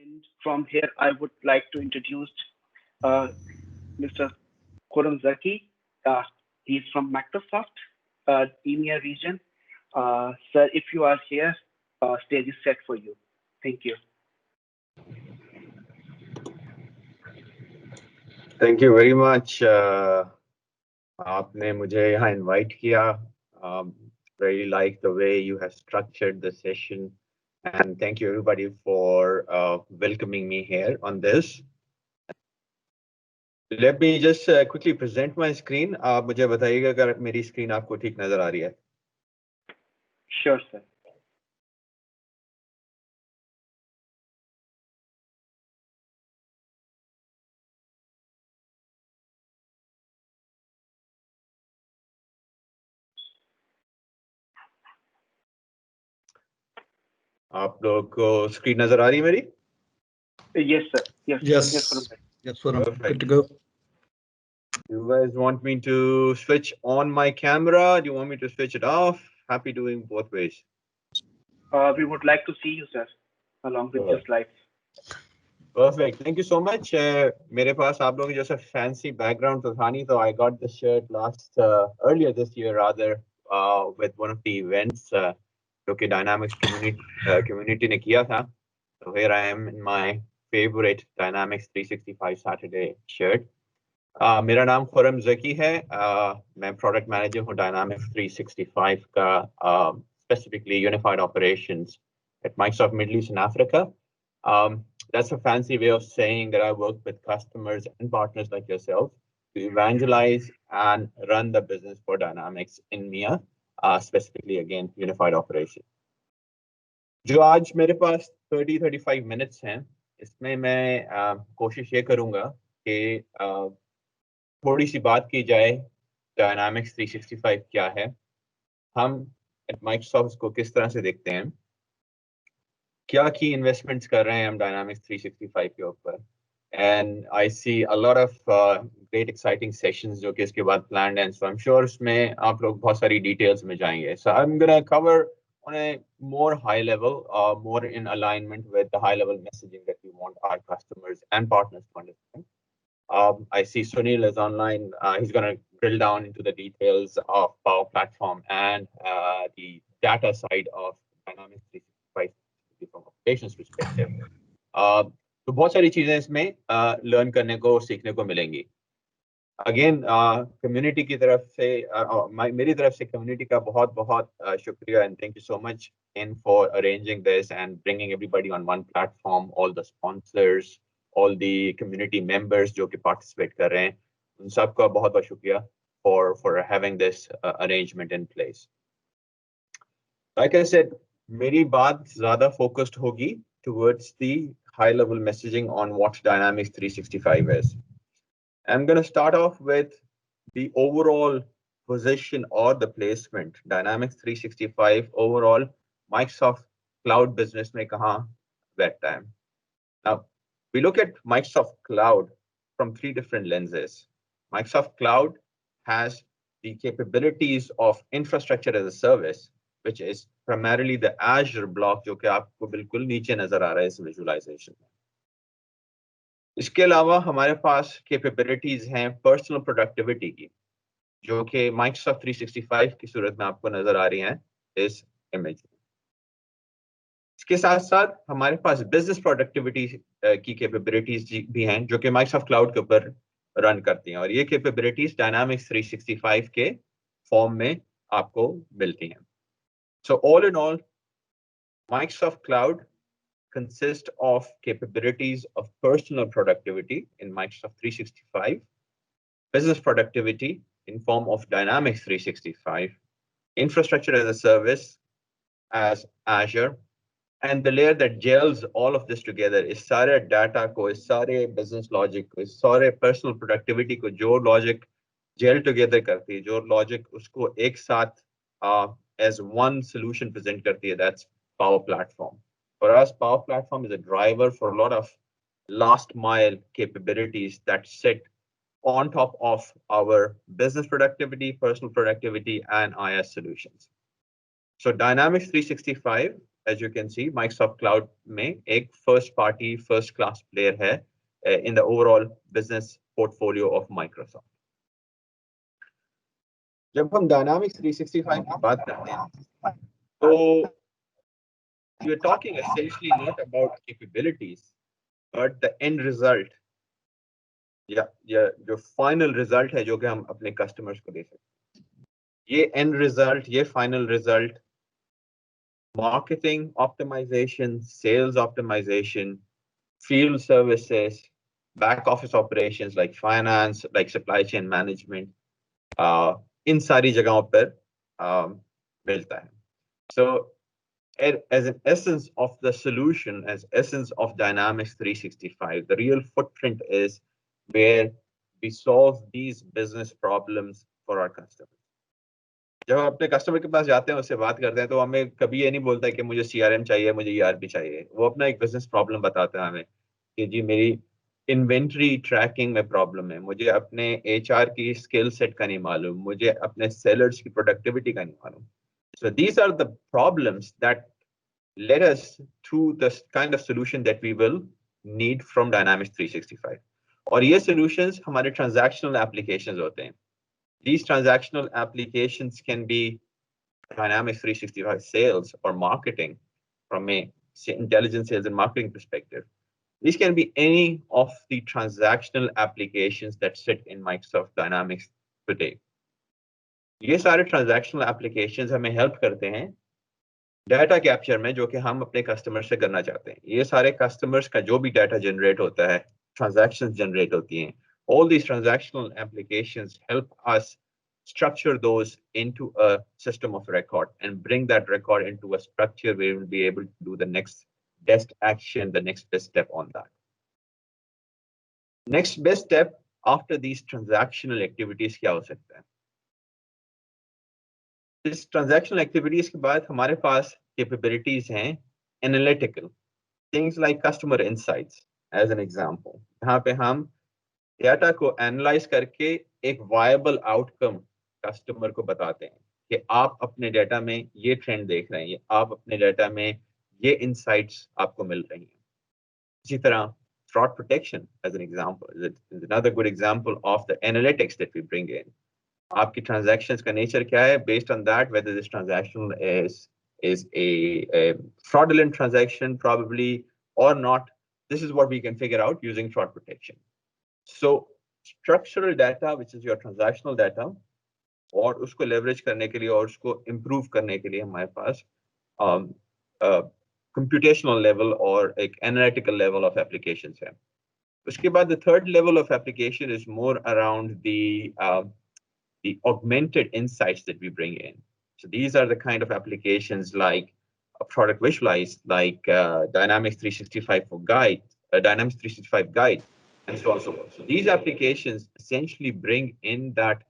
And from here, I would like to introduce uh, Mr. Khurram Zaki. He's from Microsoft, EMEA region. Sir, if you are here, stage is set for you. Thank you. Thank you very much. आपने मुझे यहाँ invite किया. Really like the way you have structured the session, and thank you everybody for welcoming me here on this. Let me just quickly present my screen. आप मुझे बताइएगा अगर मेरी screen आपको ठीक नजर आ रही है. Sure, sir. आप लोग को screen नजर आ रही है मेरी? Yes, sir. Yes, Khurram Zaki. Yes, Khurram. Good to go. You guys want me to switch on my camera? Do you want me to switch it off? Happy doing both ways. We would like to see you, sir, along with your slides. Perfect. Thank you so much. मेरे पास आप लोगों की जैसा fancy background तो था नहीं, so I got the shirt earlier this year rather with one of the events जो कि Dynamics community ने किया था. So here I am in my favorite Dynamics 365 Saturday shirt. मेरा नाम खुर्रम ज़की है. मैं प्रोडक्ट मैनेजर हूँ Dynamics 365 का specifically unified operations at Microsoft Middle East and Africa. That's a fancy way of saying that I work with customers and partners like yourself to evangelize and run the business for Dynamics in MEA, specifically again unified operations. जो आज मेरे पास 30-35 minutes हैं, इसमें मैं कोशिश ये करूँगा कि थोड़ी सी बात की जाए Dynamics 365 क्या है, हम at Microsoft को किस तरह से देखते हैं, क्या की इन्वेस्टमेंट्स कर रहे हैं हम Dynamics 365 के ऊपर, and I see a lot of great exciting sessions जो कि इसके बाद planned हैं, so I'm sure इसमें आप लोग बहुत सारी details में जाएंगे. So I'm gonna cover on a more high level, more in alignment with the high level messaging that we want our customers and partners to understand. I see Sunil is online. He's going to drill down into the details of Power Platform and the data side of Dynamics 365 from operations perspective. तो बहुत सारी चीजें इसमें learn करने को सीखने को मिलेंगी. Again, community की तरफ से मेरी तरफ से community का बहुत बहुत शुक्रिया, and thank you so much for arranging this and bringing everybody on one platform, all the sponsors, all the community members जो कि participate कर रहे हैं, उन सबका बहुत बहुत शुक्रिया for having this arrangement in place. Like I said, मेरी बात ज़्यादा focused होगी towards the high level messaging on what Dynamics 365 is. I'm going to start off with the overall position or the placement. Dynamics 365 overall Microsoft Cloud business में कहाँ बैठता है. Now, we look at Microsoft Cloud from three different lenses. Microsoft Cloud has the capabilities of infrastructure as a service, which is primarily the Azure block, जो कि आपको बिल्कुल नीचे नजर आ रहा है इस visualization में. इसके अलावा हमारे पास capabilities हैं personal productivity की, जो कि Microsoft 365 की सूरत में आपको नजर आ रही हैं इस image में. इसके साथ साथ हमारे पास business productivity की capabilities भी हैं जो कि Microsoft Cloud के ऊपर run करती हैं, और ये capabilities Dynamics 365 के form में आपको मिलती हैं. So all in all, Microsoft Cloud consists of capabilities of personal productivity in Microsoft 365, business productivity in form of Dynamics 365, infrastructure as a service as Azure, and the layer that gels all of this together is सारे data को, इस सारे business logic को, इस सारे personal productivity को जो logic gel together करती है, जो logic उसको एक साथ as one solution present करती है, that's Power Platform. For us, Power Platform is a driver for a lot of last mile capabilities that sit on top of our business productivity, personal productivity, and IS solutions. So Dynamics 365 as you can see, Microsoft Cloud में एक first party, first class player है in the overall business portfolio of Microsoft. जब हम Dynamics 365 की बात करते हैं, तो we're talking essentially not about capabilities, but the end result. या जो final result है जो कि हम अपने customers को दे सकते हैं. ये end result, ये final result, marketing optimization, sales optimization, field services, back office operations like finance, like supply chain management, इन सारी जगहों पर मिलता है. So as an essence of the solution, as essence of Dynamics 365, the real footprint is where we solve these business problems for our customers. जब हम अपने customer के पास जाते हैं, उससे बात करते हैं, तो हमें कभी ये नहीं बोलता है कि मुझे CRM चाहिए, मुझे ERP चाहिए. वो अपना एक बिजनेस प्रॉब्लम बताता है हमें कि जी मेरी इन्वेंट्री ट्रैकिंग में प्रॉब्लम है, मुझे अपने HR की स्किल सेट का नहीं मालूम, मुझे अपने सेलर्स की प्रोडक्टिविटी का नहीं मालूम. So these are the problems that led us to the kind of solution that we will need from Dynamics 365. और ये solutions हमारे transactional applications होते हैं. These transactional applications can be Dynamics 365 sales or marketing from a intelligent sales and marketing perspective. These can be any of the transactional applications that sit in Microsoft Dynamics today. ये सारे transactional applications हमें help करते हैं data capture में, जो कि हम अपने customers से करना चाहते हैं. ये सारे customers का जो भी data generate होता है, transactions generate होती हैं. All these transactional applications help us structure those into a system of record and bring that record into a structure where we'll be able to do the next best action, the next best step on that. Next best step after these transactional activities क्या हो सकता है? इस transactional activities के बाद हमारे पास capabilities हैं analytical, things like customer insights as an example. यहाँ पे हम data को analyze करके एक viable outcome customer को बताते हैं कि आप अपने data में ये trend देख रहे हैं, आप अपने data में ये insights आपको मिल रही हैं. इसी तरह fraud protection as an example is another good example of the analytics that we bring in. आपकी transactions का nature क्या है? Based on that, whether this transaction is a fraudulent transaction probably or not, this is what we can figure out using fraud protection. So structural data, which is your transactional data, और उसको leverage करने के लिए और उसको improve करने के लिए हमारे पास computational level or एक analytical level of applications है. उसके बाद the third level of application is more around the augmented insights that we bring in. So these are the kind of applications like a product visualized, like Dynamics 365 for guide, Dynamics 365 guide, and so on and so forth. So these applications essentially bring in that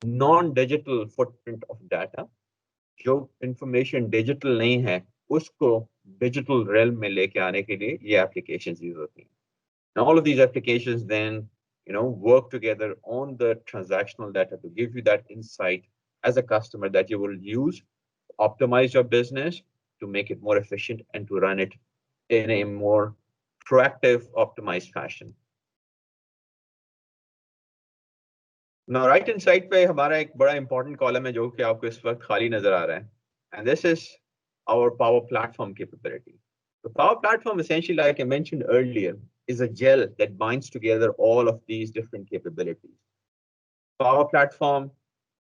non-digital footprint of data. जो information digital नहीं है, उसको digital realm में लेके आने के लिए ये applications use होती हैं. Now all of these applications then work together on the transactional data to give you that insight as a customer that you will use to optimize your business, to make it more efficient and to run it in a more proactive, optimized fashion. Now right hand side पे हमारा एक बड़ा important column है जो कि आपको इस वक्त खाली नजर आ रहा है, and this is our Power Platform capability. The Power Platform essentially, like I mentioned earlier, is a gel that binds together all of these different capabilities. Power Platform,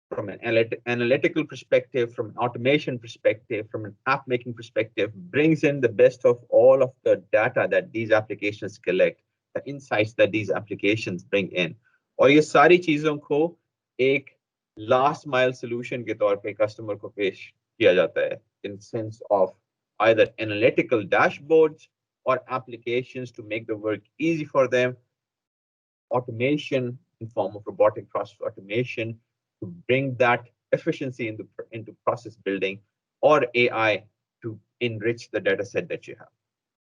from an analytical perspective, from an automation perspective, from an app making perspective, brings in the best of all of the data that these applications collect, the insights that these applications bring in. और ये सारी चीजों को एक last mile solution के तौर पे customer को पेश किया जाता है in sense of either analytical dashboards or applications to make the work easy for them, automation in form of robotic process automation to bring that efficiency into process building, or AI to enrich the data set that you have.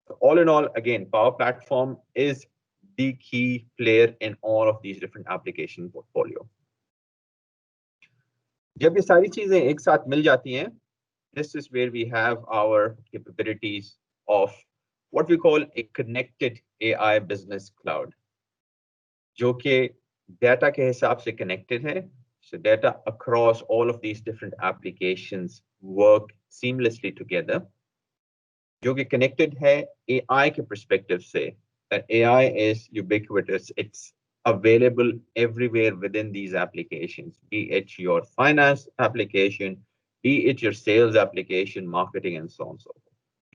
So all in all, again, Power Platform is the key player in all of these different application portfolio. जब ये सारी चीजें एक साथ मिल जाती हैं, This is where we have our capabilities of what we call a connected AI business cloud, जो कि data के हिसाब से connected है. So data across all of these different applications work seamlessly together. जो कि connected है AI के perspective से, that AI is ubiquitous. It's available everywhere within these applications, be it your finance application, be it your sales application, marketing, and so on and so forth.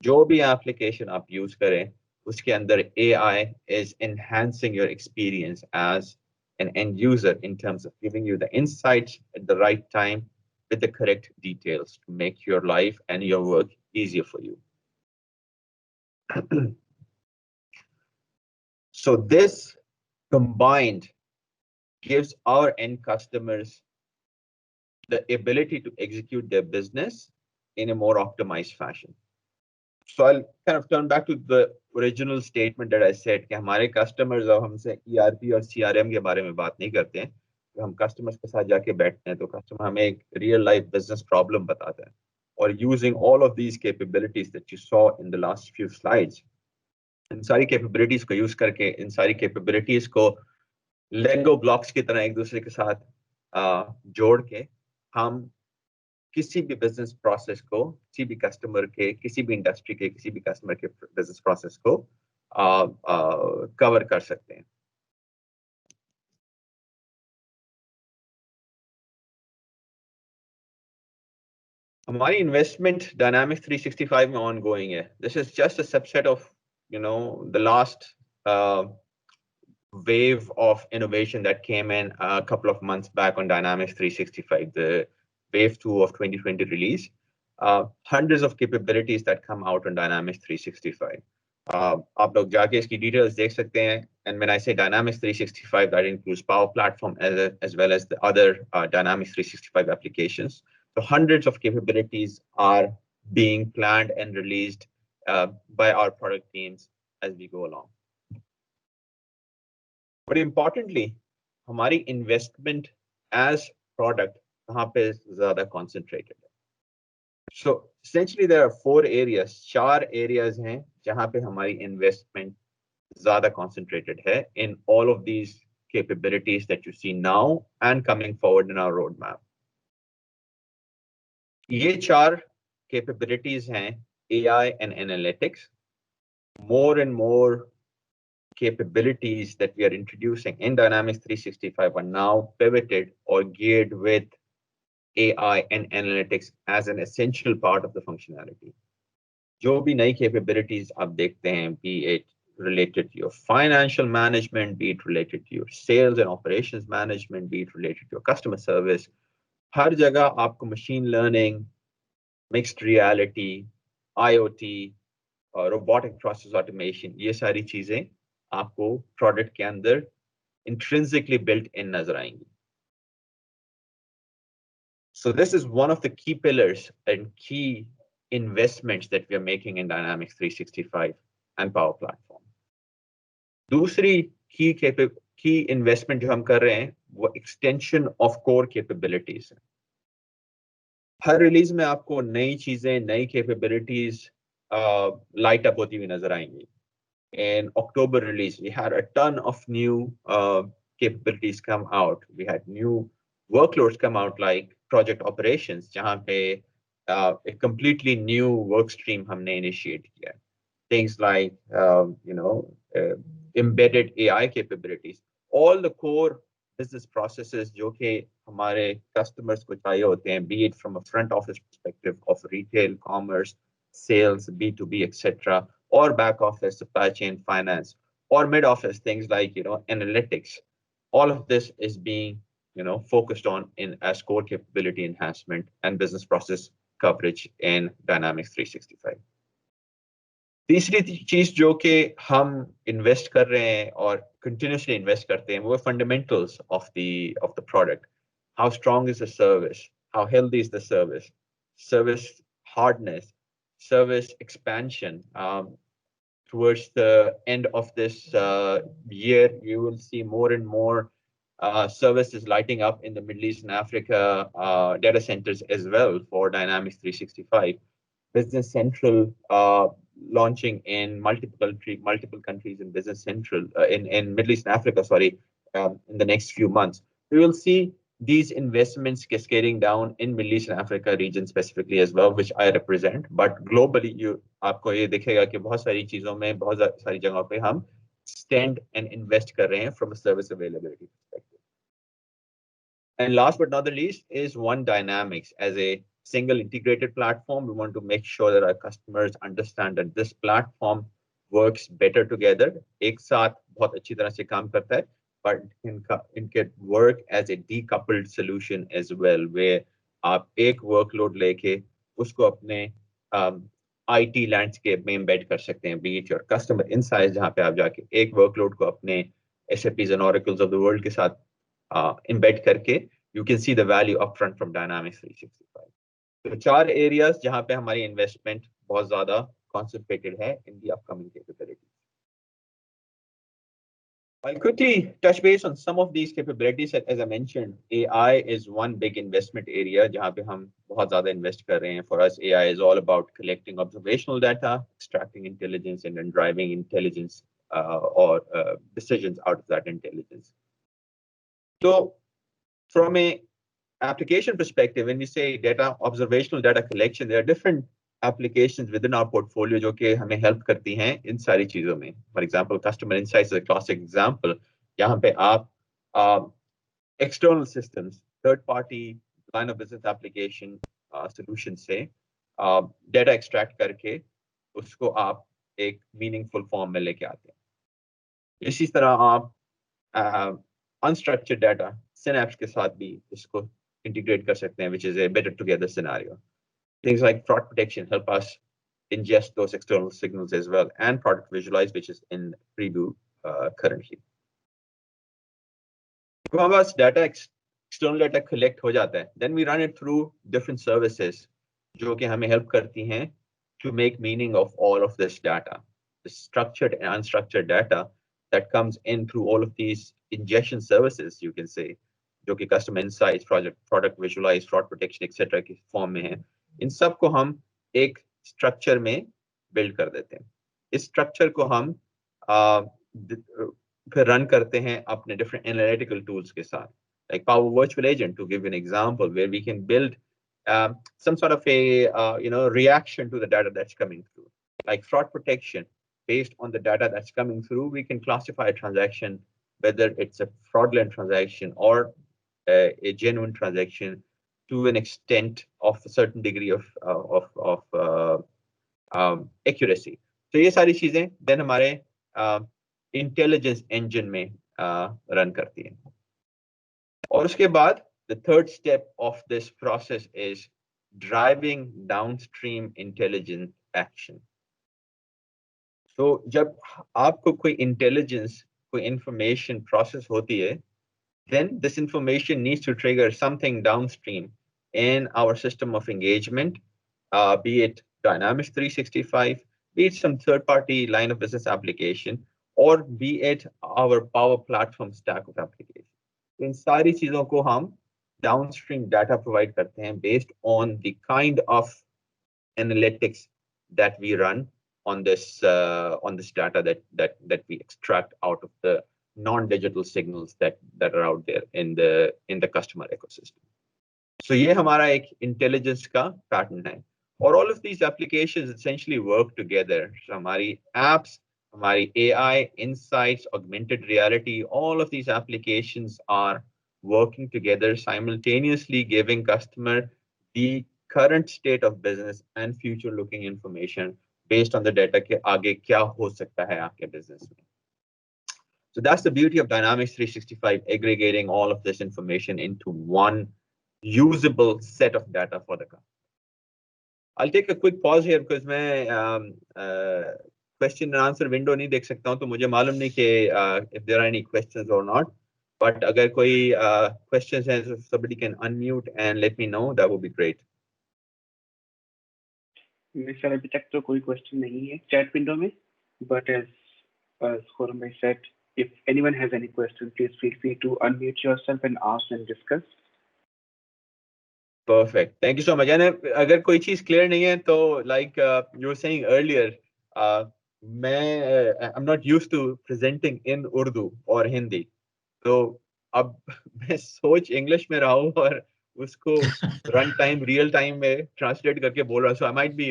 जो भी application आप use करें, उसके अंदर AI is enhancing your experience as an end user in terms of giving you the insights at the right time with the correct details to make your life and your work easier for you. So this combined gives our end customers the ability to execute their business in a more optimized fashion. So I'll kind of turn back to the original statement that I said कि हमारे customers अब हमसे ERP और CRM के बारे में बात नहीं करते हैं. हम customers के साथ जाके बैठते हैं तो customer हमें एक real life business problem बताता है. Or using all of these capabilities that you saw in the last few slides, इन सारी capabilities को use करके, इन सारी capabilities को Lego blocks की तरह एक दूसरे के साथ जोड़ के हम किसी भी बिजनेस प्रोसेस को, किसी भी कस्टमर के, किसी भी इंडस्ट्री के, किसी भी कस्टमर के बिजनेस प्रोसेस को कवर कर सकते हैं. हमारी इन्वेस्टमेंट Dynamics 365 में ongoing है. This is just a subset of, the last wave of innovation that came in a couple of months back on Dynamics 365, the wave 2 of 2020 release. Hundreds of capabilities that come out on Dynamics 365. आप लोग जाके इसकी details देख सकते हैं. And when I say Dynamics 365, that includes Power Platform as well as the other Dynamics 365 applications. So hundreds of capabilities are being planned and released by our product teams as we go along. But importantly, हमारी investment as product कहाँ पे ज़्यादा concentrated है. So essentially there are 4 areas, 4 areas हैं जहाँ पे हमारी investment ज़्यादा concentrated है in all of these capabilities that you see now and coming forward in our roadmap. ये 4 capabilities हैं AI and analytics. More and more capabilities that we are introducing in Dynamics 365 are now pivoted or geared with AI and analytics as an essential part of the functionality. जो भी नई capabilities आप देखते हैं, be it related to your financial management, be it related to your sales and operations management, be it related to your customer service, हर जगह आपको machine learning, mixed reality, IoT, robotic process automation, ये सारी चीजें आपको product के अंदर intrinsically built in नजर आएंगी. So this is one of the key pillars and key investments that we are making in Dynamics 365 and Power Platform. दूसरी key investment जो हम कर रहे हैं वो extension of core capabilities है. हर रिलीज में आपको नई चीजें, नई capabilities light up होती हुई नजर आएंगी. In October release, we had a ton of new capabilities come out. We had new workloads come out like project operations, जहाँ पे a completely new work stream हमने initiate किया. Things like embedded AI capabilities, all the core business processes जो कि हमारे customers को चाहिए होते हैं, be it from a front office perspective of retail, commerce, sales, B2B, etc., or back office, supply chain, finance, or mid office, things like analytics. All of this is being focused on in as core capability enhancement and business process coverage in Dynamics 365. तीसरी चीज जो कि हम invest कर रहे हैं और continuously invest करते हैं वो fundamentals of the product. How strong is the service? How healthy is the service? Service hardness, service expansion. Towards the end of this year, you will see more and more services lighting up in the Middle East and Africa data centers as well for Dynamics 365. Business Central launching in multiple countries in Business Central in Middle East and Africa, sorry, in the next few months. We will see these investments cascading down in Middle East and Africa region specifically as well, which I represent. But globally, आपको ये दिखेगा कि बहुत सारी चीजों में बहुत सारी जगहों पे हम stand and invest कर रहे हैं from a service availability perspective. And last but not the least is One Dynamics as a single integrated platform. We want to make sure that our customers understand that this platform works better together. एक साथ बहुत अच्छी तरह से काम करता है, but it can work as a decoupled solution as well, where आप एक workload लेके उसको अपने IT landscape में embed कर सकते हैं, be it your customer insights जहाँ पे आप जाके एक workload को अपने SAPs and Oracles of the world के साथ embed करके you can see the value upfront from Dynamics 365. तो 4 areas जहाँ पे हमारी investment बहुत ज़्यादा concentrated है in the upcoming capabilities. I'll quickly touch base on some of these capabilities. As I mentioned, AI is one big investment area जहाँ पे हम बहुत ज़्यादा invest कर रहे हैं. For us, AI is all about collecting observational data, extracting intelligence, and then driving intelligence or decisions out of that intelligence. So, from a application perspective, when we say data, observational data collection, there are different applications within our portfolio जो कि हमें help करती हैं इन सारी चीजों में. For example, customer insights is a classic example. यहाँ पे आप external systems, third party line of business application solution से data extract करके उसको आप एक meaningful form में लेके आते हैं. इसी तरह आप unstructured data Synapse के साथ भी इसको integrate कर सकते हैं, which is a better together scenario. Things like fraud protection help us ingest those external signals as well, and product visualize, which is in preview currently. तो हमारे पास data external data collect हो जाता है, then we run it through different services जो कि हमें help करती हैं to make meaning of all of this data, the structured and unstructured data that comes in through all of these ingestion services, you can say, जो कि customer insights, product visualize, fraud protection, etc. की form में है. इन सब को हम एक structure में build कर देते हैं. इस structure को हम फिर run करते हैं अपने different analytical tools के साथ, like Power Virtual Agent, to give you an example, where we can build some sort of a reaction to the data that's coming through, like fraud protection. Based on the data that's coming through, we can classify a transaction, whether it's a fraudulent transaction or a genuine transaction, to an extent of a certain degree of accuracy. So ये सारी चीजें then हमारे intelligence engine में run करती हैं. और उसके बाद the third step of this process is driving downstream intelligent action. So जब आपको कोई intelligence, कोई information process होती है, then this information needs to trigger something downstream in our system of engagement, be it Dynamics 365, be it some third-party line of business application, or be it our Power Platform stack of applications. इन सारी चीजों को हम downstream data provide करते हैं based on the kind of analytics that we run on this data that we extract out of the non-digital signals that are out there in the customer ecosystem. So ये हमारा एक intelligence का pattern है. और all of these applications essentially work together. So हमारी apps, हमारी AI, insights, augmented reality, all of these applications are working together simultaneously, giving customer the current state of business and future-looking information based on the data के आगे क्या हो सकता है आपके business में. So that's the beauty of Dynamics 365, aggregating all of this information into one usable set of data for the customer. I'll take a quick pause here because मैं question and answer window नहीं देख सकता हूँ, तो मुझे मालूम नहीं कि if there are any questions or not. But अगर कोई questions हैं, so somebody can unmute and let me know, that would be great. Sir अभी तक तो कोई क्वेश्चन नहीं है चैट विंडो में, but as Khurram said, If anyone has any questions, please feel free to unmute yourself and ask and discuss. Perfect. Thank you so much. And अगर कोई चीज clear नहीं है तो like you were saying earlier, I'm not used to presenting in Urdu or Hindi. तो अब मैं सोच English में रहा हूँ और उसको run time real time में translate करके बोल रहा हूँ. So I might be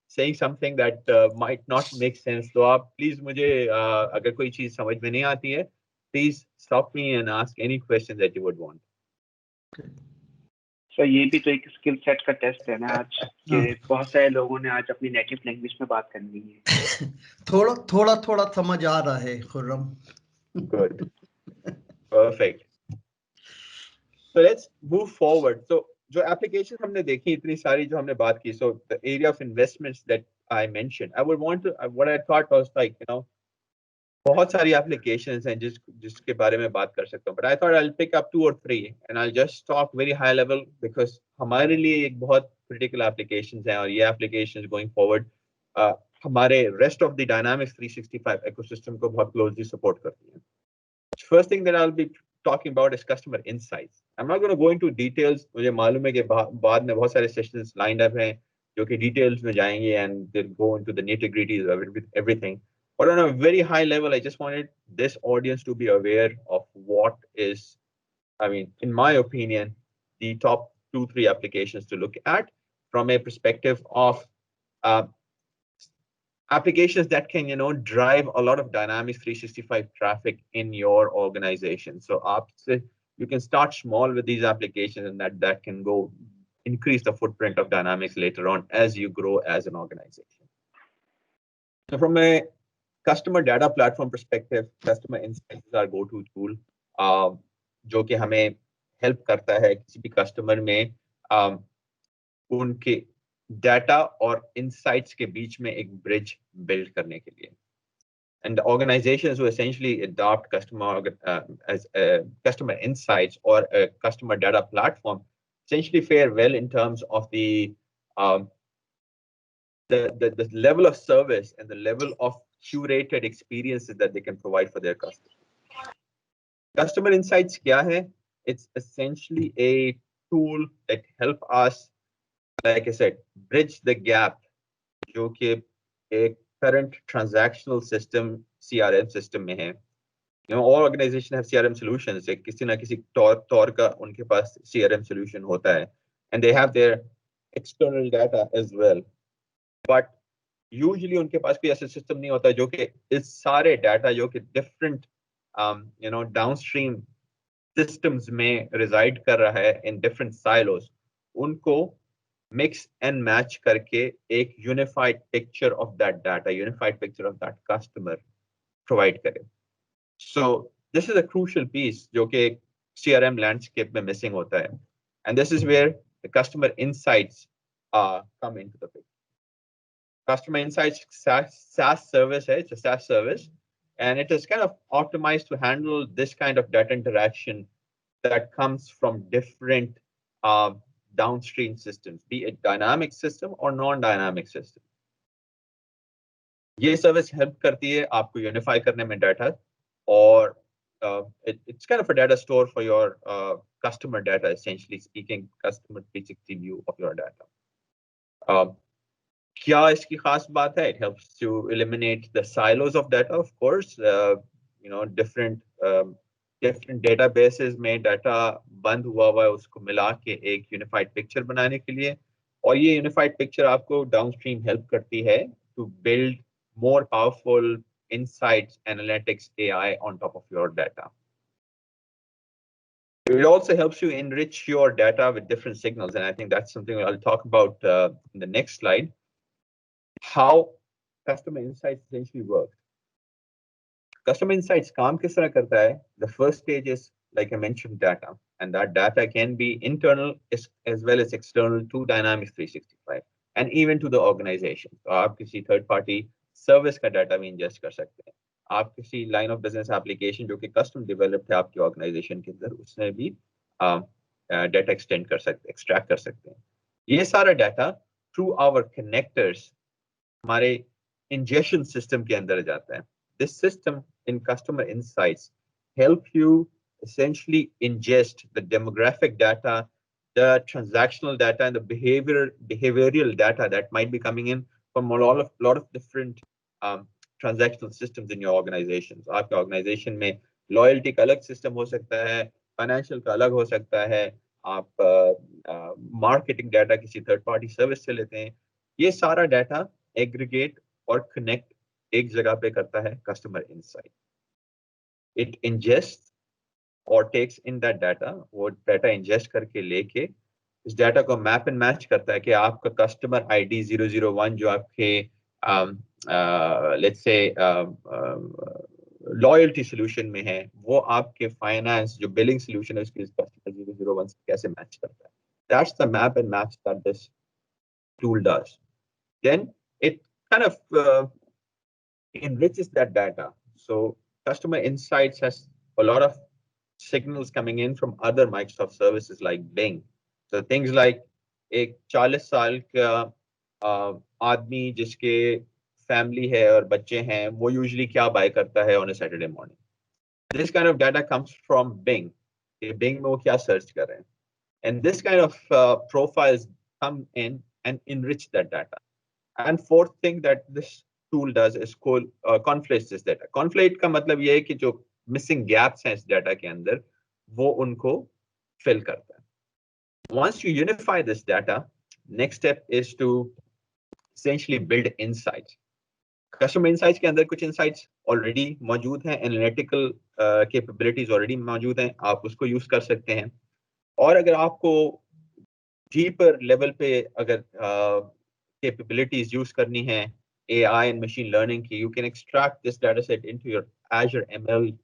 saying something that might not make sense. तो आप please मुझे अगर कोई चीज समझ में नहीं आती है, please stop me and ask any question that you would want. So ये भी तो एक स्किल सेट का टेस्ट है ना आज कि बहुत सारे लोगों ने आज अपनी नेटिव लैंग्वेज में बात करनी है. थोड़ा समझ आ रहा है Khurram. Good. Perfect. So let's move forward. So जो applications हमने देखी इतनी सारी जो हमने बात की, so the area of investments that I mentioned, I would want to, what I thought was like, बहुत सारी applications हैं जिसके बारे में बात कर सकता हूँ. But I thought I'll pick up 2 or 3 and I'll just talk very high level because हमारे लिए एक बहुत critical applications हैं और ये applications going forward हमारे rest of the Dynamics 365 ecosystem को बहुत closely support करती हैं. First thing that I'll be talking about is customer insights. I'm not going to go into details. मुझे मालूम है कि बाद में बहुत सारे sessions lined up हैं जो कि details में जाएंगे and they'll go into the nitty-gritties of everything. But on a very high level, I just wanted this audience to be aware of what is, I mean, in my opinion, the top 2-3 applications to look at from a perspective of applications that can, drive a lot of Dynamics 365 traffic in your organization. So you can start small with these applications and that can go increase the footprint of Dynamics later on as you grow as an organization. So from a customer data platform perspective, customer insights is our go-to tool, जो कि हमें help करता है किसी भी customer में उनके data और insights के बीच में एक bridge build करने के लिए. And the organizations who essentially adopt as customer insights or a customer data platform essentially fare well in terms of the level of service and the level of curated experiences that they can provide for their customers. Customer insights क्या है? It's essentially a tool that help us, like I said, bridge the gap जो कि एक current transactional system CRM system में है. All organizations have CRM solutions. किसी ना किसी तौर का उनके पास CRM solution होता है, and they have their external data as well. But usually उनके पास कोई ऐसा system नहीं होता जो कि इस सारे data जो कि different downstream systems में reside कर रहा है in different silos, उनको mix and match करके एक unified picture of that data, unified picture of that customer provide करे. So this is a crucial piece जो कि CRM landscape में missing होता है, and this is where the customer insights come into the picture. Customer Insights SaaS service, it's a SaaS service, and it is kind of optimized to handle this kind of data interaction that comes from different downstream systems, be it dynamic system or non-dynamic system. ये service help करती है आपको unify करने में data, or it's kind of a data store for your customer data, essentially speaking, customer 360 view of your data. क्या इसकी खास बात है? It helps to eliminate the silos of data, of course. Different databases में data बंद हुआ है उसको मिला के एक unified picture बनाने के लिए, और ये unified picture आपको downstream help करती है to build more powerful insights, analytics, AI on top of your data. It also helps you enrich your data with different signals, and I think that's something I'll talk about in the next slide. How customer insights essentially work. Customer insights काम किस तरह करता है? The first stage is, like I mentioned, data, and that data can be internal as well as external to Dynamics 365 and even to the organization. So आप किसी third party service का data भी ingest कर सकते हैं. आप किसी line of business application जो कि custom developed है आपकी organization के अंदर, उसमें भी data extract कर सकते हैं. ये सारा data through our connectors हमारे ingestion system के अंदर जाता है. This system in customer insights help you essentially ingest the demographic data, the transactional data, and the behavioral data that might be coming in from a lot of different transactional systems in your organizations. आपके organization में loyalty का अलग system हो सकता है, financial का अलग हो सकता है, आप marketing data किसी third party service से लेते हैं. ये सारा data aggregate और connect एक जगह पे करता है customer insight. It ingests और takes in that data, वो data ingest करके लेके इस data को map and match करता है कि आपका customer ID 001 जो आपके let's say loyalty solution में है, वो आपके finance जो billing solution है उसके customer 001 से कैसे match करता है. That's the map and match that this tool does. Then it kind of enriches that data. So customer insights has a lot of signals coming in from other Microsoft services like Bing. So things like एक 40 साल का आदमी जिसके family है और बच्चे हैं, वो usually क्या buy करता है on a Saturday morning. This kind of data comes from Bing. Bing में वो क्या search कर रहे हैं. And this kind of profiles come in and enrich that data. And fourth thing that this tool does is called conflates this data. Conflate का मतलब ये है कि जो missing gaps हैं इस data के अंदर, वो उनको fill करता है. Once you unify this data, next step is to essentially build insights. Customer insights के अंदर कुछ insights already मौजूद हैं, analytical capabilities already मौजूद हैं, आप उसको use कर सकते हैं. और अगर आपको deeper level पे अगर capabilities use करनी है AI and machine learning की, you can extract this data set into your Azure ML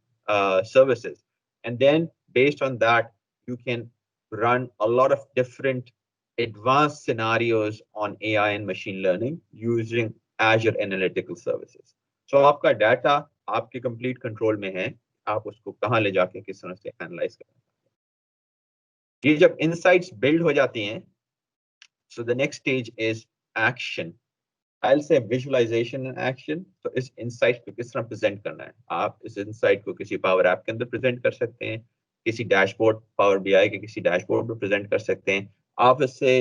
services. And then based on that, you can run a lot of different advanced scenarios on AI and machine learning using Azure Analytical Services. So आपका data आपके complete control में है, आप उसको कहाँ ले जाके किस तरह से analyze करें. ये जब insights build हो जाती हैं, so the next stage is action. I'll say visualization and action. So इस insight को किस तरह present करना है. आप इस insight को किसी Power App के अंदर present कर सकते हैं, किसी dashboard Power BI के किसी dashboard में present कर सकते हैं. आप इससे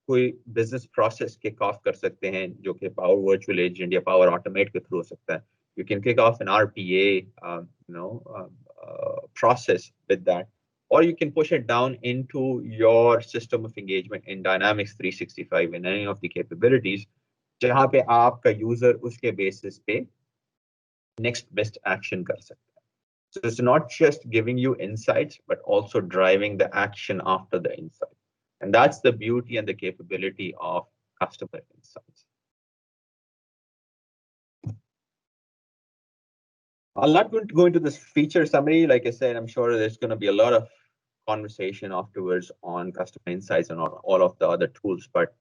कोई business process kick off कर सकते हैं जो कि Power Virtual Agent या Power Automate के through हो सकता है. You can kick off an RPA process with that. Or you can push it down into your system of engagement in Dynamics 365 in any of the capabilities, जहाँ पे आपका user उसके basis पे next best action कर सकता है. So it's not just giving you insights, but also driving the action after the insight. And that's the beauty and the capability of customer insights. I'm not going to go into this feature summary. Like I said, I'm sure there's going to be a lot of conversation afterwards on customer insights and all of the other tools, but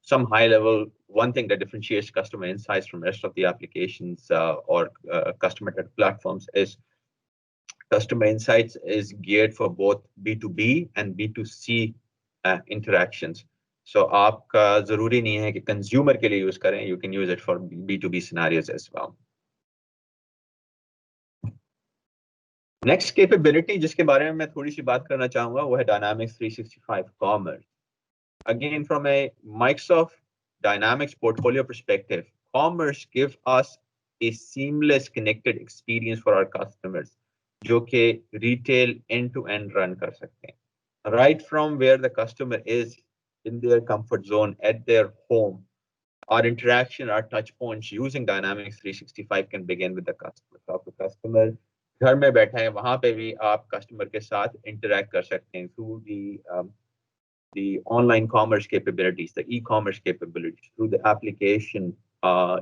some high level, one thing that differentiates customer insights from the rest of the applications or customer data platforms is customer insights is geared for both B2B and B2C interactions. So आपका जरूरी नहीं है कि consumer के लिए use करें, you can use it for B2B scenarios as well. Next capability जिसके बारे में मैं थोड़ी सी बात करना चाहूँगा वो है Dynamics 365 Commerce. Again, from a Microsoft Dynamics portfolio perspective, Commerce gives us a seamless connected experience for our customers, जो कि retail end-to-end run कर सकते हैं. Right from where the customer is in their comfort zone at their home, our interaction, our touch points using Dynamics 365 can begin with the customer. So आपका customer घर में बैठा है, वहाँ पे भी आप customer के साथ interact कर सकते हैं through the online commerce capabilities, the e-commerce capabilities, through the application,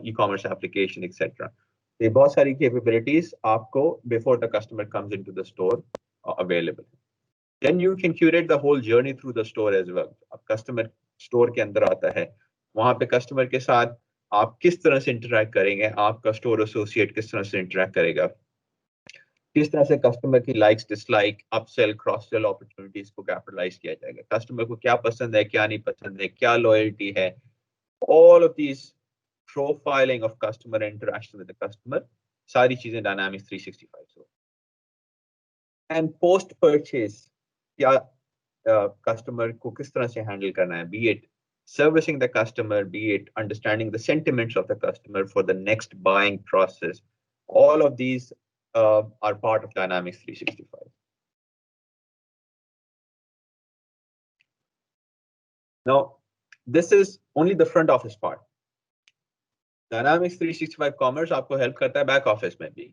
e-commerce application, etc. ये बहुत सारी capabilities आपको before the customer comes into the store available. Then you can curate the whole journey through the store as well. अब customer store के अंदर आता है, वहाँ पे customer के साथ आप किस तरह से interact करेंगे, आपका store associate किस तरह से interact करेगा, किस तरह से कस्टमर की likes dislike upsell cross sell opportunities को कैपिटलाइज किया जाएगा, कस्टमर को क्या पसंद है क्या नहीं पसंद है, क्या लॉयल्टी है, all of these profiling of customer interaction with the customer सारी चीजें Dynamics 365 से। एंड पोस्ट परचेज क्या कस्टमर को किस तरह से हैंडल करना है, B it servicing the customer, be it understanding the sentiments of the customer for the next buying process. All of these are part of Dynamics 365. Now, this is only the front office part. Dynamics 365 Commerce आपको help करता है back office में भी.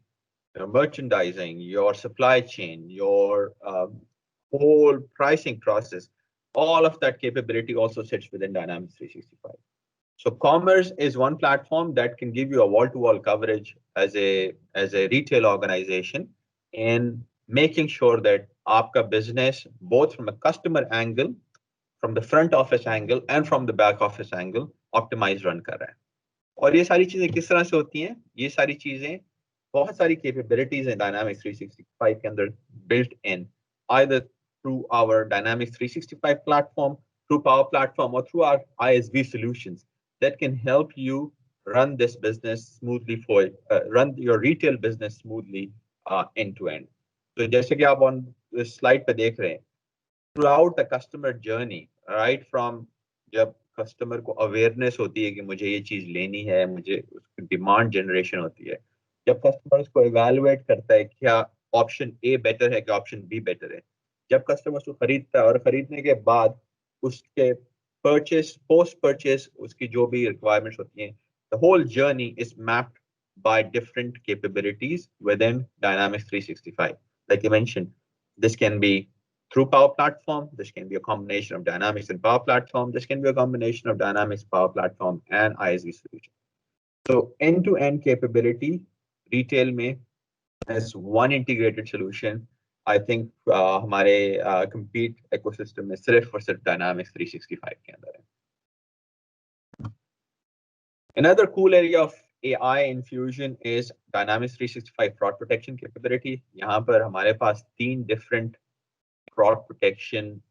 Your merchandising, your supply chain, your whole pricing process, all of that capability also sits within Dynamics 365. So Commerce is one platform that can give you a wall-to-wall coverage as a retail organization in making sure that आपका business, both from a customer angle, from the front office angle, and from the back office angle, optimized run कर रहा है. और ये सारी चीजें किस तरह से होती हैं? ये सारी चीजें बहुत सारी capabilities हैं Dynamics 365 के अंदर built in, either through our Dynamics 365 platform, through Power Platform, or through our ISV solutions that can help you run this business smoothly run your retail business smoothly end to end. So जैसे कि आप on this slide पे देख रहे हैं, throughout the customer journey, right from जब customer को awareness होती है कि मुझे ये चीज लेनी है, मुझे उसकी डिमांड जनरेशन होती है, जब कस्टमर उसको इवैल्यूएट करता है क्या ऑप्शन ए बेटर है कि ऑप्शन बी बेटर है, जब कस्टमर उसको खरीदता है और खरीदने के बाद उसके परचेस पोस्ट परचेस उसकी जो भी रिक्वायरमेंट्स होती हैं, the whole journey is mapped by different capabilities within Dynamics 365. Like you mentioned, this can be through Power Platform. This can be a combination of Dynamics and Power Platform. This can be a combination of Dynamics, Power Platform, and ISV solution. So end-to-end capability, retail में as one integrated solution. I think हमारे complete ecosystem में सिर्फ और सिर्फ Dynamics 365 के अंदर है. Another cool area of AI infusion is Dynamics 365 fraud protection capability. यहाँ पर हमारे पास 3 different fraud protection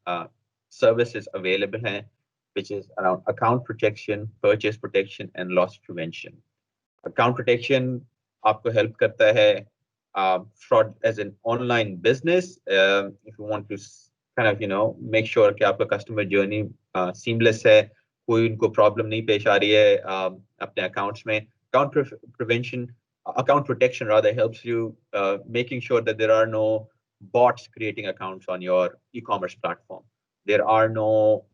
services available हैं, which is around account protection, purchase protection, and loss prevention. Account protection आपको help करता है fraud as an online business. If you want to kind of make sure कि आपका customer journey seamless है, कोई उनको problem नहीं पेश आ रही है अपने accounts में. Account protection rather helps you making sure that there are no bots creating accounts on your e-commerce platform. There are no,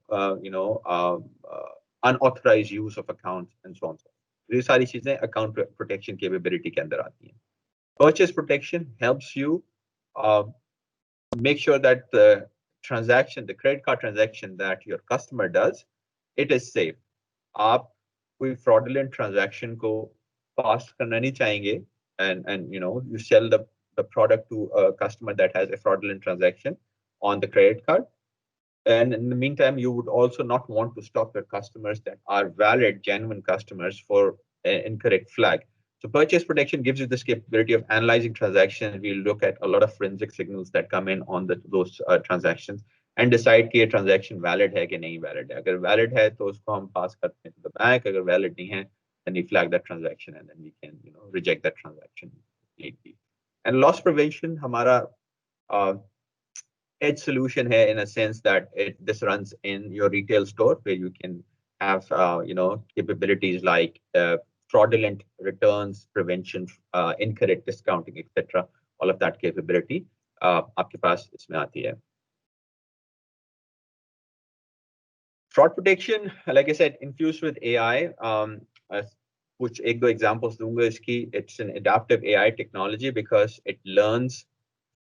unauthorized use of accounts and so on. ये सारी चीजें account protection capability के अंदर आती हैं. Purchase protection helps you make sure that the transaction, the credit card transaction that your customer does, it is safe. आप कोई fraudulent transaction को pass करना नहीं चाहेंगे, and you sell the product to a customer that has a fraudulent transaction on the credit card. And in the meantime, you would also not want to stop your customers that are valid, genuine customers for an incorrect flag. So purchase protection gives you this capability of analyzing transactions. We look at a lot of forensic signals that come in on those transactions and decide कि ये transaction valid है कि नहीं valid है. अगर valid है तो उसको हम pass करते हैं to the bank. अगर valid नहीं है, then we flag that transaction and then we can reject that transaction. And loss prevention हमारा edge solution है in a sense that this runs in your retail store where you can have capabilities like fraudulent returns prevention, incorrect discounting, etc. All of that capability आपके पास इसमें आती है. Fraud protection, like I said, infused with AI, which एक दो examples दूंगा इसकी. It's an adaptive AI technology because it learns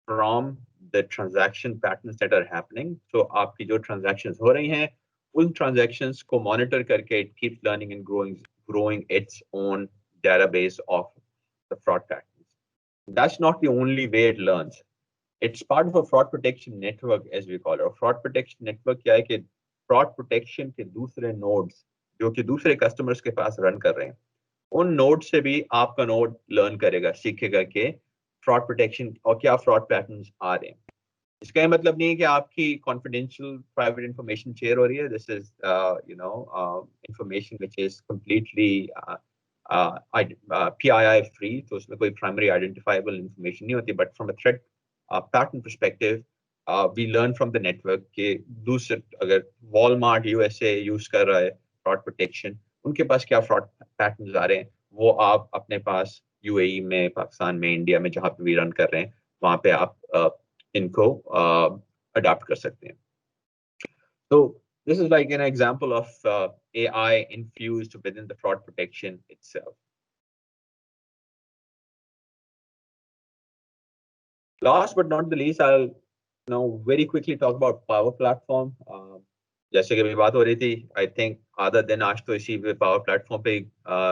from the transaction patterns that are happening. So आपकी जो transactions हो रही हैं, उन transactions को monitor करके it keeps learning and growing its own database of the fraud patterns. That's not the only way it learns. It's part of a fraud protection network, as we call it. A fraud protection network क्या है कि fraud protection के दूसरे nodes जो कि दूसरे customers के पास run कर रहे हैं, उन nodes से भी आपका node learn करेगा, सीखेगा कि fraud protection और क्या fraud patterns आ रहे हैं. इसका ये मतलब नहीं है कि आपकी confidential private information share हो रही है. This is information which is completely PII free, तो उसमें कोई primary identifiable information नहीं होती, but from a threat pattern perspective, we learn from the network कि दूसरे अगर Walmart USA use कर रहा है fraud protection, उनके पास क्या fraud patterns आ रहे हैं, वो आप अपने पास UAE में, पाकिस्तान में, इंडिया में जहाँ पे भी रन कर रहे हैं, वहाँ पे आप इनको अडॉप्ट कर सकते हैं. So this is like an example of AI infused within the fraud protection itself. Last but not the least, I'll now very quickly talk about Power Platform. जैसे कि अभी बात हो रही थी, I think आधा दिन आज तो इसी Power Platform पे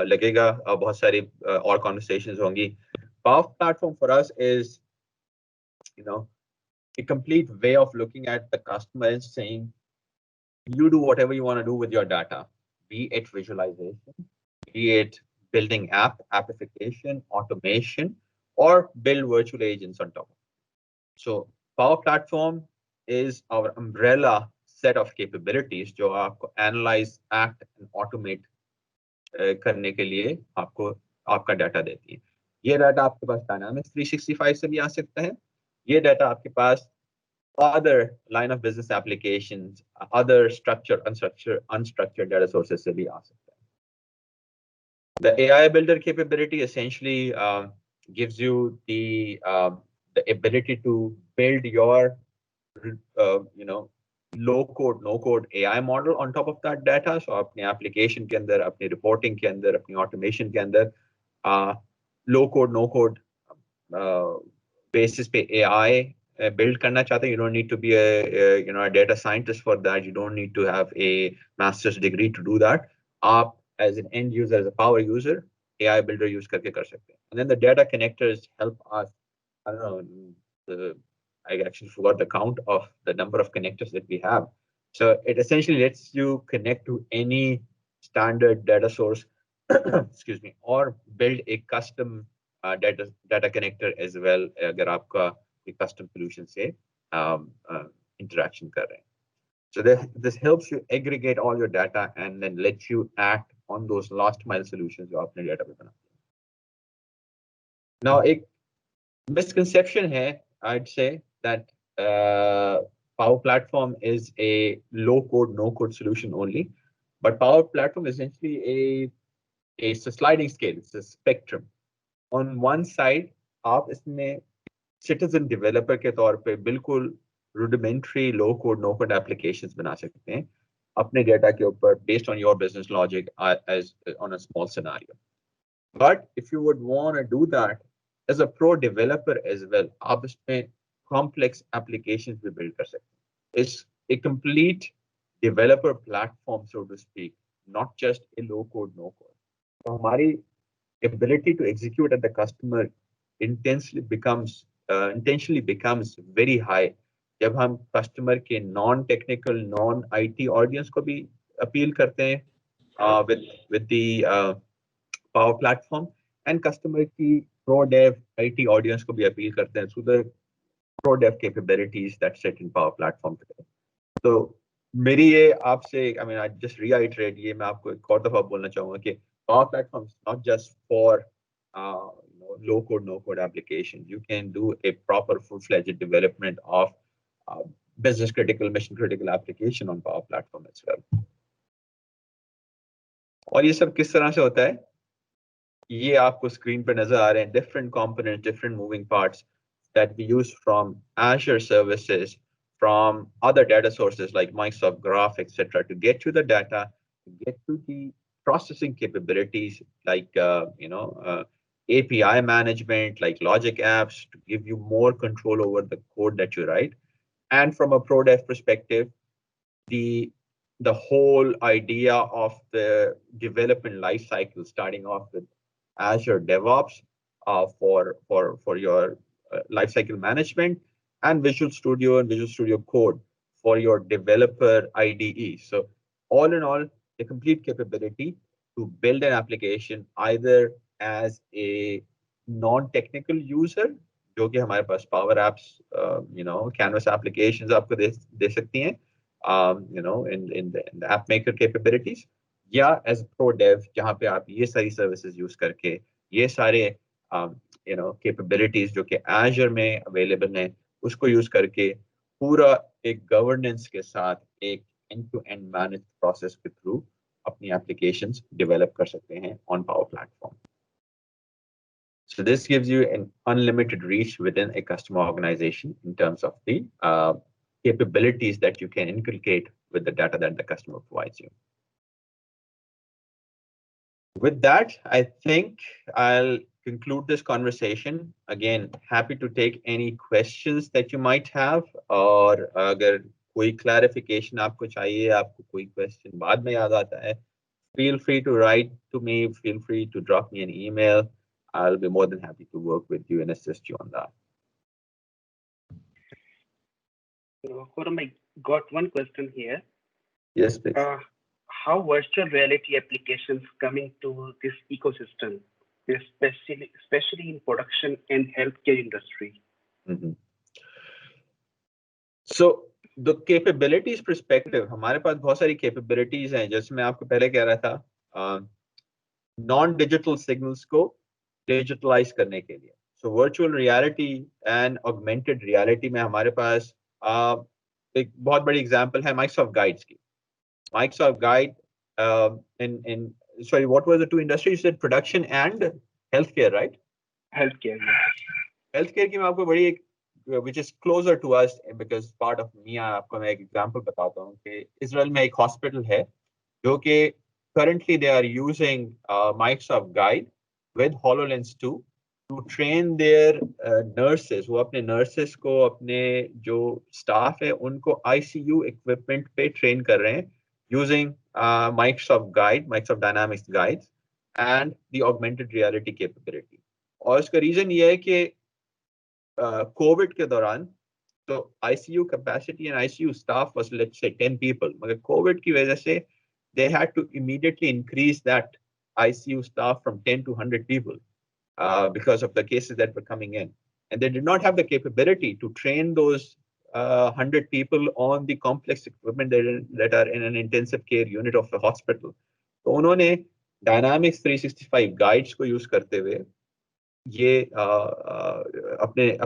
लगेगा, बहुत सारी और conversations होंगी. Power Platform for us is, a complete way of looking at the customer and saying, you do whatever you want to do with your data, be it visualization, be it building application, automation, or build virtual agents on top of it. So Power Platform is our umbrella set of capabilities जो आपको analyze, act, and automate करने के लिए आपको आपका data देती है. ये डाटा आपके पास Dynamics 365 से भी आ सकता है. ये डाटा आपके पास other line of business applications, other structured, unstructured data sources से भी आ सकता है. The AI Builder capability essentially gives you the ability to build your low code, no code AI model on top of that data. So अपने application के अंदर, अपने reporting के अंदर, अपनी automation के अंदर low code, no code basis पे AI build करना चाहते हैं. You don't need to be a data scientist for that. You don't need to have a master's degree to do that. आप as an end user, as a power user, AI Builder use करके कर सकते हैं. And then the data connectors help us. I don't know. I actually forgot the count of the number of connectors that we have. So it essentially lets you connect to any standard data source, excuse me, or build a custom data connector as well. अगर आपका एक custom solution से interaction कर रहे हैं. So this helps you aggregate all your data and then let you act on those last mile solutions जो आपने data पे बनाते हैं. Now एक misconception है, I'd say, that Power Platform is a low code, no code solution only, but Power Platform is essentially a sliding scale. It's a spectrum. On one side, आप इसमें citizen developer के तौर पे बिल्कुल rudimentary low code, no code applications बना सकते हैं अपने data के ऊपर based on your business logic as on a small scenario. But if you would want to do that as a pro developer as well, आप इसमें complex applications भी build कर सकते हैं. It's a complete developer platform, so to speak, not just a low code, no code. So हमारी ability to execute at the customer intentionally becomes very high जब हम customer के non-technical, non-IT audience को भी appeal करते हैं with the Power Platform, and customer की pro dev IT audience को भी appeal करते हैं through the pro dev capabilities that sit in Power Platform today. So मेरी ये आपसे, I mean, I just reiterate, ये मैं आपको एक और दफा बोलना चाहूँगा कि Power Platform is not just for low code, no code applications. You can do a proper full-fledged development of business critical, mission critical application on Power Platform as well. और ये सब किस तरह से होता है? ये आपको स्क्रीन पे नजर आ रहे हैं, different components, different moving parts that we use from Azure services, from other data sources like Microsoft Graph, etc., to get to the data, to get to the processing capabilities like API management, like logic apps, to give you more control over the code that you write. And from a pro dev perspective, the whole idea of the development life cycle, starting off with Azure DevOps for your lifecycle management, and Visual Studio and Visual Studio Code for your developer IDE. So all in all, a complete capability to build an application either as a non-technical user, जो कि हमारे पास Power Apps, Canvas applications आपको दे सकती हैं, in the app maker capabilities, या as pro Dave जहाँ पे आप ये सारी सर्विसेज यूज करके ये सारे कैपेबिलिटीज जो कि एजर में अवेलेबल हैं उसको यूज करके पूरा एक गवर्नेंस के साथ एक end to end manage process के थ्रू अपनी एप्लीकेशंस डेवलप कर सकते हैं on Power Platform. So this gives you an unlimited reach within a customer organization in terms of the capabilities that you can inculcate with the data that the customer provides you. With that, I think I'll conclude this conversation. Again, happy to take any questions that you might have, और अगर कोई clarification आपको चाहिए, आपको कोई question बाद में याद आता है, feel free to write to me, feel free to drop me an email. I'll be more than happy to work with you and assist you on that. Khurram, I got one question here. Yes, please. How virtual reality applications coming to this ecosystem, especially in production and healthcare industry? Mm-hmm. So the capabilities perspective, हमारे पास बहुत सारी capabilities हैं. जैसे मैं आपको पहले कह रहा था, non-digital signals को digitalize करने के लिए. So virtual reality and augmented reality में हमारे पास एक बहुत बड़ी example है Microsoft Guides की. Microsoft Guide sorry, what were the two industries? You said production and healthcare, right? Healthcare. Healthcare की मैं आपको बड़ी एक which is closer to us because part of me, आपको मैं एक example बताता हूँ कि इसराइल में एक hospital है जो कि currently they are using Microsoft Guide with HoloLens 2 to train their nurses. वो अपने nurses को अपने जो staff है उनको ICU equipment पे train कर रहे हैं using Microsoft Guide, Microsoft Dynamics Guides and the augmented reality capability. और इसका reason ये है कि COVID के दौरान तो ICU capacity and ICU staff was let's say 10 people. मगर COVID की वजह से they had to immediately increase that ICU staff from 10 to 100 people because of the cases that were coming in. And they did not have the capability to train those 100 people on the complex equipment that are in an intensive care unit of the hospital. तो उन्होंने Dynamics 365 guides को use करते हुए ये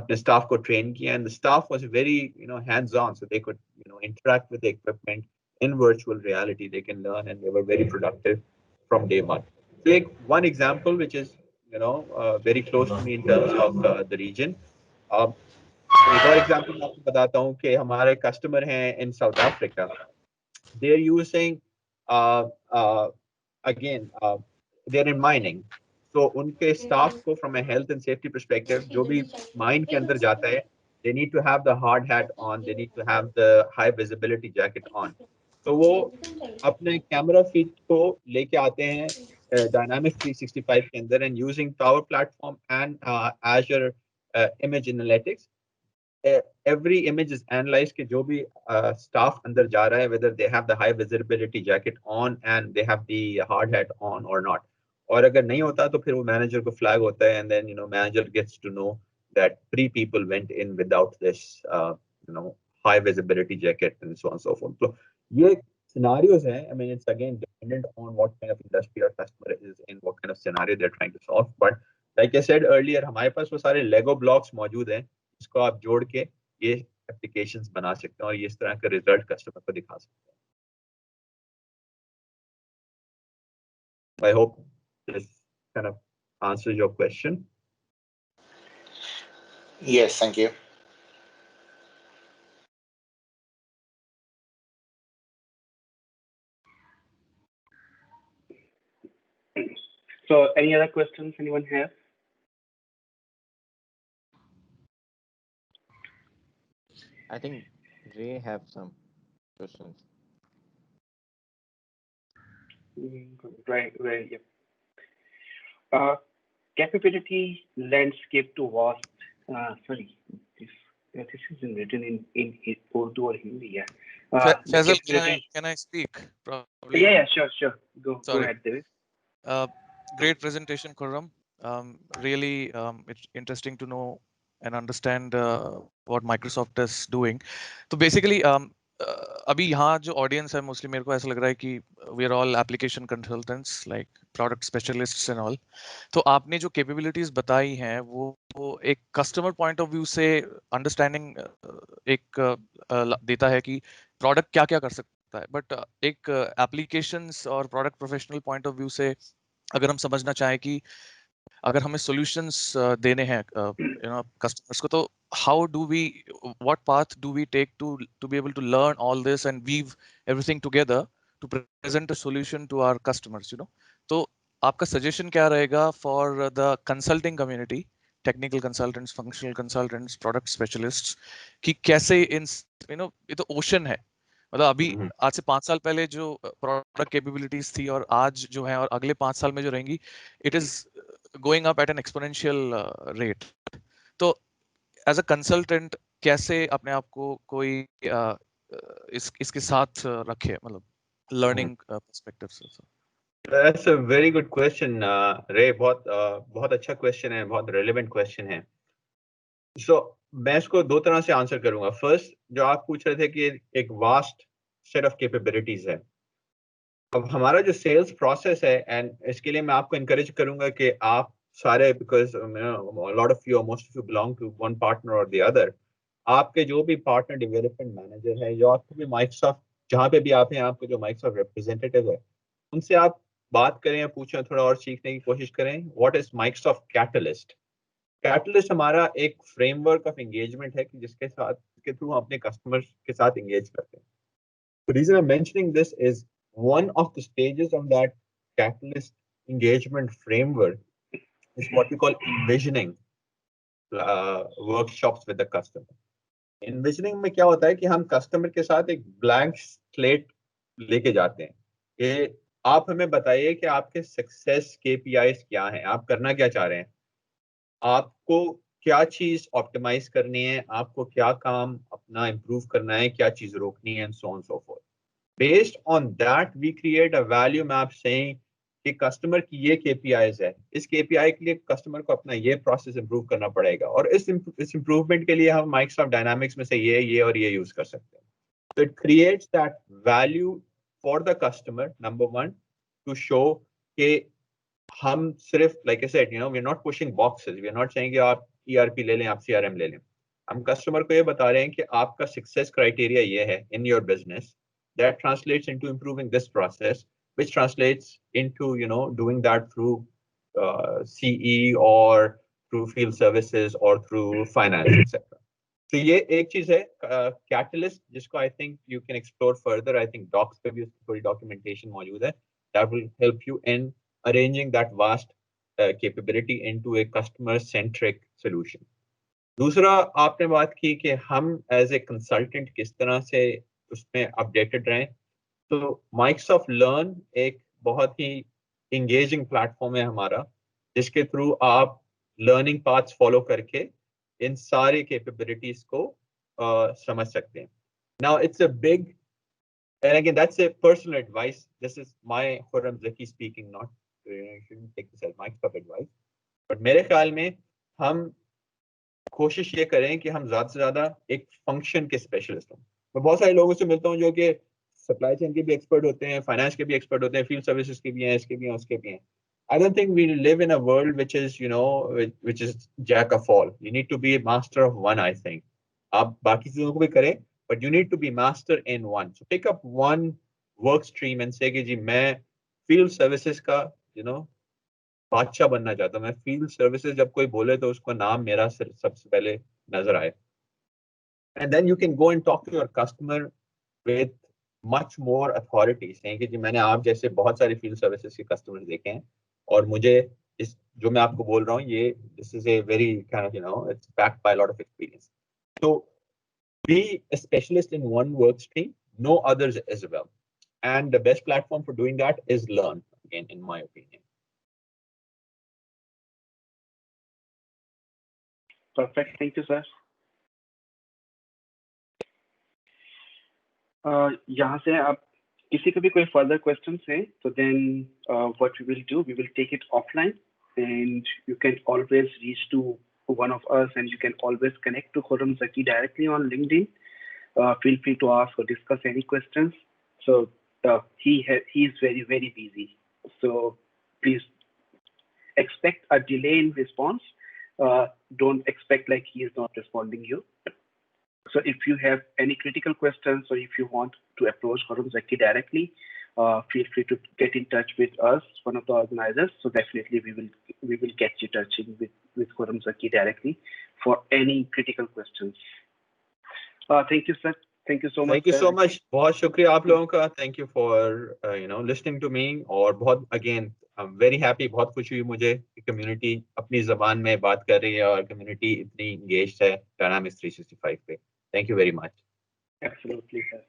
अपने staff को train किया, and the staff was very hands-on, so they could interact with the equipment in virtual reality. They can learn, and they were very productive from day one. So like one example which is very close to me in terms of the region. एक और example मैं आपको बताता हूँ कि हमारे customer हैं in South Africa. They're using again they're in mining. So उनके staff को from a health and safety perspective जो भी mine के अंदर जाता है, they need to have the hard hat on, they need to have the high visibility jacket on. तो वो अपने camera feed को लेके आते हैं Dynamics 365 के अंदर and using Power Platform and Azure Image Analytics. Every image is analyzed कि जो भी staff अंदर जा रहा है, whether they have the high visibility jacket on and they have the hard hat on or not. और अगर नहीं होता तो फिर वो manager को flag होता है, and then manager gets to know that 3 people went in without this high visibility jacket and so on and so forth. So ये scenarios हैं. I mean, it's again dependent on what kind of industry our customer is in, what kind of scenario they're trying to solve. But like I said earlier, हमारे पास वो सारे Lego blocks मौजूद हैं इसको आप जोड़ के ये एप्लीकेशंस बना सकते हैं और ये इस तरह का रिजल्ट कस्टमर को दिखा सकते हैं. I hope this kind of answers your question. Yes, thank you. So any other questions anyone has? I think Ray have some questions. Right, yeah. Capability landscape to vast. Sorry, this is written in Urdu or Hindi. Yeah. Faisal, can I speak? Probably. Yeah, sure. Go ahead, David. Great presentation, Khurram. Really, it's interesting to know and understand what Microsoft is doing. So basically, अभी यहाँ जो audience है mostly मेरे को ऐसा लग रहा है कि we are all application consultants like product specialists and all. तो आपने जो कैपेबिलिटीज बताई हैं वो एक कस्टमर पॉइंट ऑफ व्यू से अंडरस्टैंडिंग एक देता है कि प्रोडक्ट क्या क्या कर सकता है, बट एक एप्लीकेशंस और product professional point of view से अगर हम समझना चाहें कि अगर हमें सॉल्यूशंस देने हैं कस्टमर्स को, तो how do we, what path do we take to be able to learn all this and weave everything together to present a solution to our customers, तो आपका सजेशन क्या रहेगा for the consulting community, technical consultants, functional consultants, product specialists, कि कैसे इन ये तो ocean है, मतलब अभी आज से 5 साल पहले जो प्रोडक्ट कैपेबिलिटीज थी और आज जो है और अगले 5 साल में जो रहेंगी, it is going up at N exponential rate. तो एज अ कंसल्टेंट कैसे अपने आप को कोई इसके साथ रखे, मतलब लर्निंग पर्सपेक्टिव से? That's a very good question, रे। बहुत अच्छा क्वेश्चन है, बहुत रेलेवेंट क्वेश्चन है। मैं इसको दो तरह से आंसर करूंगा। फर्स्ट, जो आप पूछ रहे थे कि एक वास्ट सेट ऑफ कैपेबिलिटीज है। अब हमारा जो सेल्स प्रोसेस है, एंड इसके लिए मैं आपको इनकरेज करूंगा कि आप सारे, because lot of you, most of you belong to one partner और द अदर, आपके जो भी पार्टनर डेवलपमेंट मैनेजर है, जो आपको भी माइक्रोसॉफ्ट, जहाँ पे भी आप हैं, आपको जो माइक्रोसॉफ्ट रिप्रेजेंटेटिव है, उनसे आप बात करें या पूछें, थोड़ा और सीखने की कोशिश करें। What is Microsoft catalyst? Catalyst हमारा एक फ्रेमवर्क ऑफ एंगेजमेंट है कि जिसके साथ, के थ्रू हम अपने कस्टमर्स के साथ एंगेज करते हैं। The reason I'm mentioning this is one of the stages of that catalyst engagement framework is what we call envisioning workshops with the customer. Envisioning में क्या होता है कि हम कस्टमर के साथ एक ब्लैंक स्लेट लेके जाते हैं कि आप हमें बताइए कि आपके सक्सेस KPIs क्या हैं, आप करना क्या चाह रहे हैं, आपको क्या चीज ऑप्टिमाइज करनी है, आपको क्या काम अपना इम्प्रूव करना है, क्या चीज रोकनी है, and so on so fourth. Based on that, we create a value map saying कि कस्टमर की ये KPIs है, इस KPI के लिए कस्टमर को अपना ये प्रोसेस इंप्रूव करना पड़ेगा, और इस इंप्रूवमेंट के लिए हम माइक्रोसॉफ्ट डायनामिक्स में से ये और ये यूज कर सकते हैं। So it creates that value for the customer, number one, to show कि हम सिर्फ, like I said, we're not pushing boxes, we're not saying कि आप ERP ले लें, आप CRM ले लें। हम कस्टमर को ये बता रहे हैं कि आपका सक्सेस क्राइटेरिया ये है in your business, that translates into improving this process, which translates into doing that through CE or through field services or through finance, etc. तो ये एक चीज है कैटलिस्ट, जिसको I think you can explore further. I think docs पे भी उसकी थोड़ी डॉक्यूमेंटेशन मौजूद है, that will help you in arranging that vast capability into a customer centric solution. दूसरा, आपने बात की कि हम एज ए कंसल्टेंट किस तरह से उसमें अपडेटेड रहें। तो माइक्रोसॉफ्ट लर्न एक बहुत ही इंगेजिंग प्लेटफॉर्म है हमारा, जिसके थ्रू आप लर्निंग पाथ्स फॉलो करके इन सारी कैपेबिलिटीज को समझ सकते हैं। Now it's a big, and again that's a personal advice, this is my Khurram Zaki speaking, not you shouldn't take this as Microsoft advice, but मेरे ख्याल में हम कोशिश ये करें कि हम ज्यादा से ज्यादा एक फंक्शन के स्पेशलिस्ट हों। मैं बहुत सारे लोगों से मिलता हूँ जो कि सप्लाई चेन के भी एक्सपर्ट होते हैं, फाइनेंस के भी एक्सपर्ट होते हैं, फील्ड सर्विसेज के भी हैं, इसके भी हैं, उसके भी हैं। I don't think we live in a world which is, which is jack of all. You need to be a master of one, I think. आप बाकी चीजों को भी करें, but you need to be master in one. So pick up one work stream and say कि जी मैं field services का, बादशाह बनना चाहता हूँ। मैं फील्ड सर्विसेज जब कोई बोले तो उसको नाम मेरा सबसे पहले नजर आए। And then you can go and talk to your customer with much more authority, saying कि जी मैंने आप जैसे बहुत सारे फील्ड सर्विसेज के कस्टमर्स देखे हैं, और मुझे इस जो मैं आपको बोल रहा हूँ ये this is a very kind of it's backed by a lot of experience. So be a specialist in one work stream, no others as well, and the best platform for doing that is Learn, again in my opinion. Perfect, thank you, sir. यहाँ से आप किसी को भी कोई further questions हैं, so then what we will do, we will take it offline, and you can always reach to one of us, and you can always connect to Khurram Zaki directly on LinkedIn. feel free to ask or discuss any questions. So he is very busy. So please expect a delay in response. Don't expect like he is not responding you. So if you have any critical questions or if you want to approach Khurram Zaki directly, feel free to get in touch with us, one of the organizers. So definitely we will get you touching with Khurram Zaki directly for any critical questions. Thank you, sir. Thank you so much. Thank you so much. बहुत शुक्रिया आप लोगों का. Thank you for listening to me. और बहुत again I'm very happy. बहुत खुशी हुई मुझे कि community अपनी ज़बान में बात कर रही है और community इतनी engaged है Dynamics 365 पे. Thank you very much. Absolutely, sir.